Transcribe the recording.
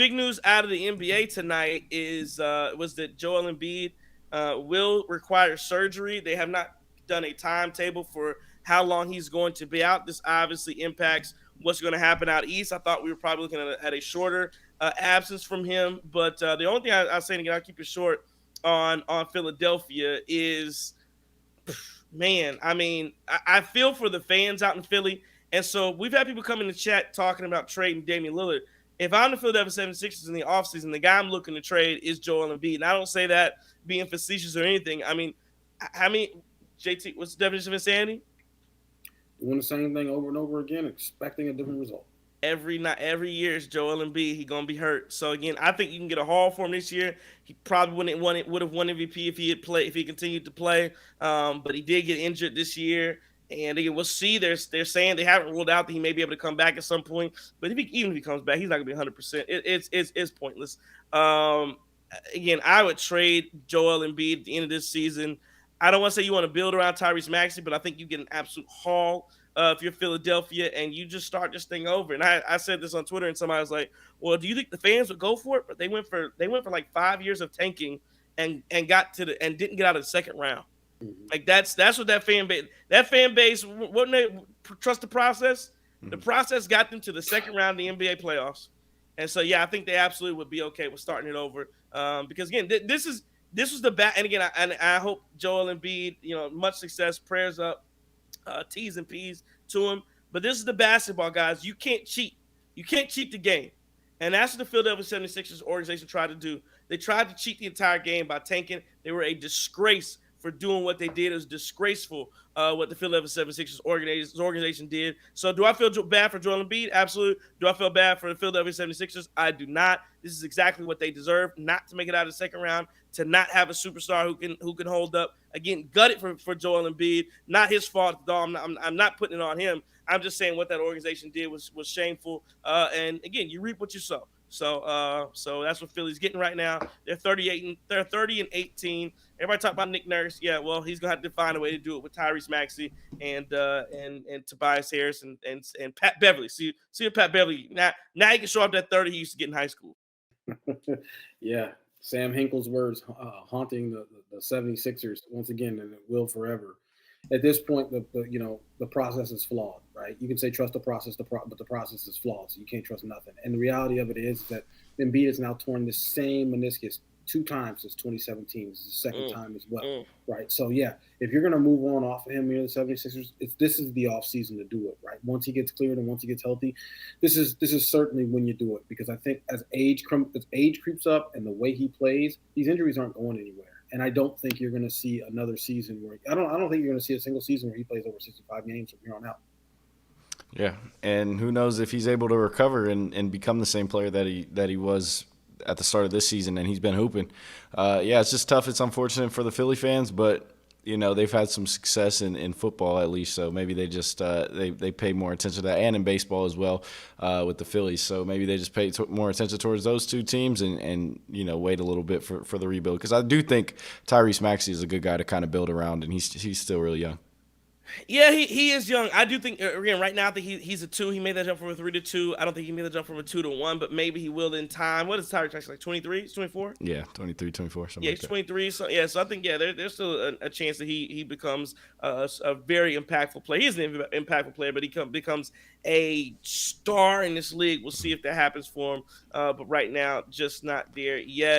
big news out of the NBA tonight was that Joel Embiid will require surgery. They have not done a timetable for how long he's going to be out. This obviously impacts what's going to happen out east. I thought we were probably looking at a shorter absence from him, but the only thing I was saying, again, I'll keep it short on Philadelphia is, man, I mean, I feel for the fans out in Philly. And so we've had people come in the chat talking about trading Damian Lillard. If I'm the Philadelphia 76ers in the offseason, the guy I'm looking to trade is Joel Embiid. And I don't say that being facetious or anything. I mean, JT, what's the definition of insanity? Doing the same thing over and over again, expecting a different result. Every year is Joel Embiid. He's gonna be hurt. So again, I think you can get a haul for him this year. He probably would have won MVP if he continued to play. But he did get injured this year. And again, we'll see. They're saying they haven't ruled out that he may be able to come back at some point. But even if he comes back, he's not gonna be 100%. It's pointless. Again, I would trade Joel Embiid at the end of this season. I don't want to say you want to build around Tyrese Maxey, but I think you get an absolute haul if you're Philadelphia, and you just start this thing over. And I said this on Twitter, and somebody was like, "Well, do you think the fans would go for it?" But they went for like 5 years of tanking and didn't get out of the second round. Mm-hmm. Like that's what that fan base wouldn't they trust the process? The process got them to the second round of the NBA playoffs, and so yeah, I think they absolutely would be okay with starting it over because again, this was the bat. And again, I hope Joel Embiid, much success, prayers up, T's and P's to him. But this is the basketball, guys. You can't cheat. You can't cheat the game. And that's what the Philadelphia 76ers organization tried to do. They tried to cheat the entire game by tanking. They were a disgrace for doing what they did. It was disgraceful what the Philadelphia 76ers organization did. So do I feel bad for Joel Embiid? Absolutely. Do I feel bad for the Philadelphia 76ers? I do not. This is exactly what they deserve, not to make it out of the second round, to not have a superstar who can hold up. Again, gutted for Joel Embiid. Not his fault at all. I'm not putting it on him. I'm just saying what that organization did was shameful. And again, you reap what you sow. So that's what Philly's getting right now. They're 30-18. Everybody talk about Nick Nurse. Yeah, well, he's gonna have to find a way to do it with Tyrese Maxey and Tobias Harris and Pat Beverly. See if Pat Beverly now he can show up that 30 he used to get in high school. Yeah, Sam Hinkle's words haunting the 76ers once again, and it will forever. At this point, the process is flawed, right? You can say trust the process, but the process is flawed, so you can't trust nothing. And the reality of it is that Embiid has now torn the same meniscus 2 times since 2017. This is the second time as well, right? So, yeah, if you're going to move on off of him here, the 76ers, this is the offseason to do it, right? Once he gets cleared and once he gets healthy, this is certainly when you do it, because I think as age creeps up and the way he plays, these injuries aren't going anywhere. And I don't think you're going to see another season where I don't think you're going to see a single season where he plays over 65 games from here on out. Yeah, and who knows if he's able to recover and become the same player that he was at the start of this season, and he's been hooping. Yeah, it's just tough. It's unfortunate for the Philly fans, but they've had some success in football at least, so maybe they just they pay more attention to that, and in baseball as well with the Phillies. So maybe they just pay more attention towards those two teams and wait a little bit for the rebuild, because I do think Tyrese Maxey is a good guy to kind of build around, and he's still really young. Yeah, he is young. I do think, again, right now I think he's a 2. He made that jump from a 3 to 2. I don't think he made the jump from a 2 to 1, but maybe he will in time. What is Tyrese Maxey, like 23? He's 24? Yeah, 23, 24, something Yeah, like he's that. 23. So I think there's still a chance that he becomes a very impactful player. He's an impactful player, but he becomes a star in this league. We'll see if that happens for him. But right now, just not there yet.